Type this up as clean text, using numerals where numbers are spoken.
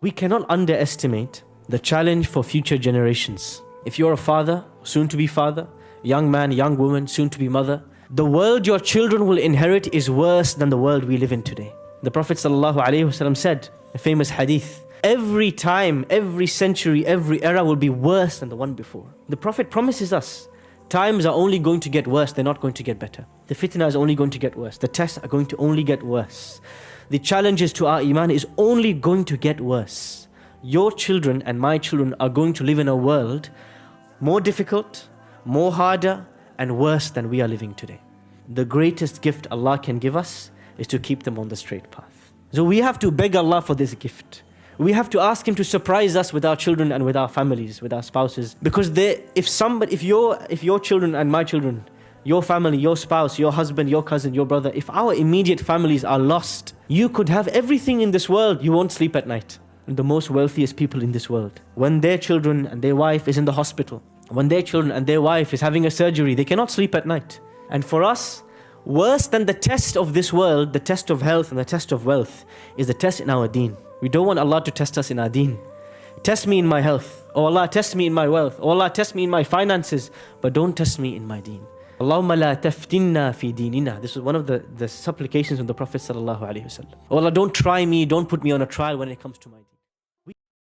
We cannot underestimate the challenge for future generations. If you're a father, soon to be father, young man, young woman, soon to be mother, the world your children will inherit is worse than the world we live in today. The Prophet ﷺ said, a famous hadith, every time, every century, every era will be worse than the one before. The Prophet promises us, times are only going to get worse, they're not going to get better. The fitna is only going to get worse. The tests are going to only get worse. The challenges to our iman is only going to get worse. Your children and my children are going to live in a world more difficult, more harder, and worse than we are living today. The greatest gift Allah can give us is to keep them on the straight path. So we have to beg Allah for this gift. We have to ask Him to surprise us with our children and with our families, with our spouses. Because if your children and my children, your family, your spouse, your husband, your cousin, your brother, if our immediate families are lost, you could have everything in this world, you won't sleep at night. The most wealthiest people in this world, when their children and their wife is in the hospital, when their children and their wife is having a surgery, they cannot sleep at night. And for us, worse than the test of this world, the test of health and the test of wealth, is the test in our deen. We don't want Allah to test us in our deen. Test me in my health. Oh Allah, test me in my wealth. Oh Allah, test me in my finances. But don't test me in my deen. Allahumma la taftinna fi dinina. This was one of the supplications of the Prophet sallallahu alaihi wasallam. Oh Allah, don't try me, don't put me on a trial when it comes to my deen.